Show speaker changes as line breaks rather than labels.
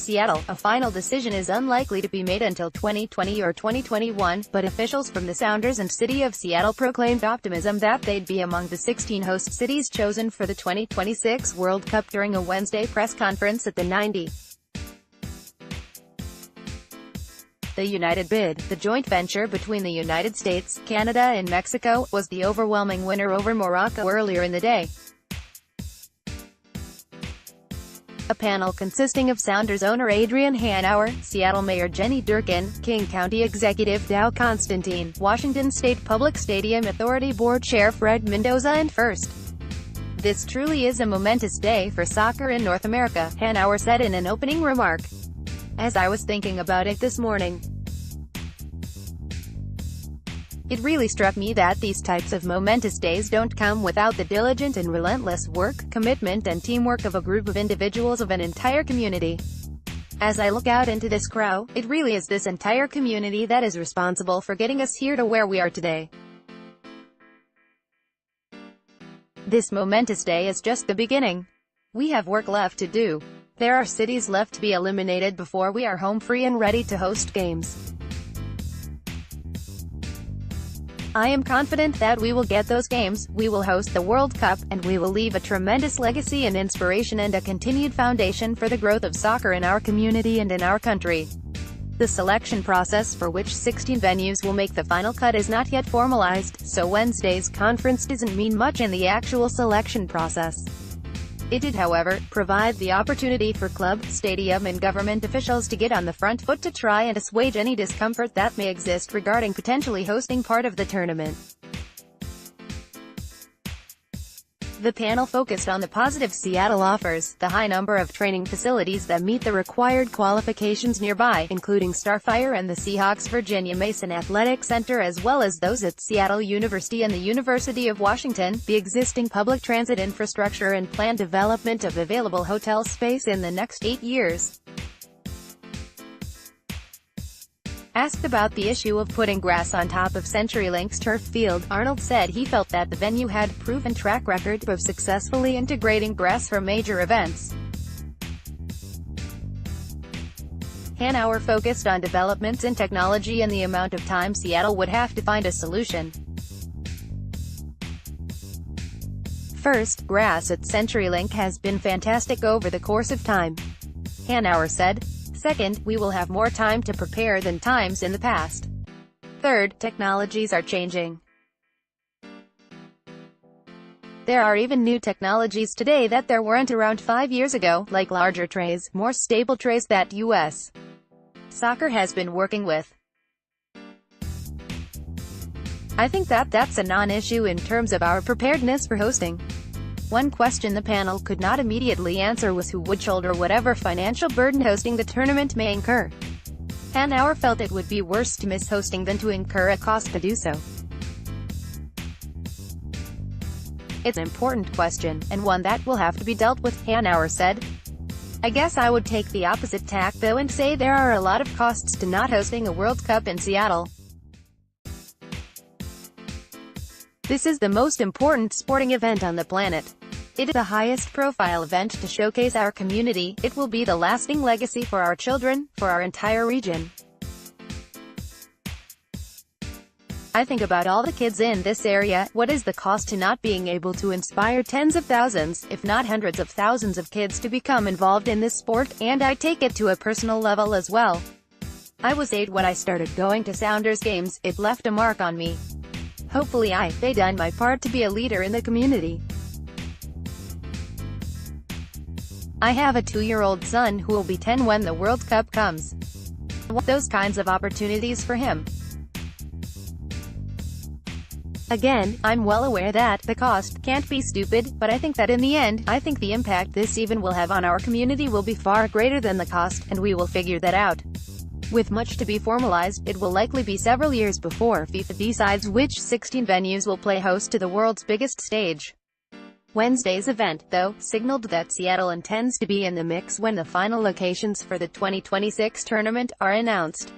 Seattle. A final decision is unlikely to be made until 2020 or 2021, but officials from the Sounders and City of Seattle proclaimed optimism that they'd be among the 16 host cities chosen for the 2026 World Cup during a Wednesday press conference at the 90. The United bid, the joint venture between the United States, Canada and Mexico, was the overwhelming winner over Morocco earlier in the day. A panel consisting of Sounders owner Adrian Hanauer, Seattle Mayor Jenny Durkan, King County Executive Dow Constantine, Washington State Public Stadium Authority Board Chair Fred Mendoza and First. "This truly is a momentous day for soccer in North America," Hanauer said in an opening remark. "As I was thinking about it this morning, it really struck me that these types of momentous days don't come without the diligent and relentless work, commitment and teamwork of a group of individuals, of an entire community. As I look out into this crowd, it really is this entire community that is responsible for getting us here to where we are today. This momentous day is just the beginning. We have work left to do. There are cities left to be eliminated before we are home free and ready to host games. I am confident that we will get those games, we will host the World Cup, and we will leave a tremendous legacy and inspiration and a continued foundation for the growth of soccer in our community and in our country." The selection process, for which 16 venues will make the final cut, is not yet formalized, so Wednesday's conference doesn't mean much in the actual selection process. It did, however, provide the opportunity for club, stadium and government officials to get on the front foot to try and assuage any discomfort that may exist regarding potentially hosting part of the tournament. The panel focused on the positive Seattle offers, the high number of training facilities that meet the required qualifications nearby, including Starfire and the Seahawks Virginia Mason Athletic Center, as well as those at Seattle University and the University of Washington, the existing public transit infrastructure and planned development of available hotel space in the next 8 years. Asked about the issue of putting grass on top of CenturyLink's turf field, Arnold said he felt that the venue had proven track record of successfully integrating grass for major events. Hanauer focused on developments in technology and the amount of time Seattle would have to find a solution. "First, grass at CenturyLink has been fantastic over the course of time," Hanauer said. "Second, we will have more time to prepare than times in the past. Third, technologies are changing. There are even new technologies today that there weren't around 5 years ago, like larger trays, more stable trays that U.S. soccer has been working with. I think that's a non-issue in terms of our preparedness for hosting." One question the panel could not immediately answer was who would shoulder whatever financial burden hosting the tournament may incur. Hanauer felt it would be worse to miss hosting than to incur a cost to do so. "It's an important question, and one that will have to be dealt with," Hanauer said. "I guess I would take the opposite tack though and say there are a lot of costs to not hosting a World Cup in Seattle. This is the most important sporting event on the planet. It is the highest profile event to showcase our community. It will be the lasting legacy for our children, for our entire region. I think about all the kids in this area. What is the cost to not being able to inspire tens of thousands, if not hundreds of thousands of kids to become involved in this sport? And I take it to a personal level as well. I was 8 when I started going to Sounders games. It left a mark on me. Hopefully I've done my part to be a leader in the community. I have a 2-year-old son who will be 10 when the World Cup comes. I want those kinds of opportunities for him. Again, I'm well aware that the cost can't be stupid, but I think that in the end, I think the impact this even will have on our community will be far greater than the cost, and we will figure that out. With much to be formalized, it will likely be several years before FIFA decides which 16 venues will play host to the world's biggest stage." Wednesday's event, though, signaled that Seattle intends to be in the mix when the final locations for the 2026 tournament are announced.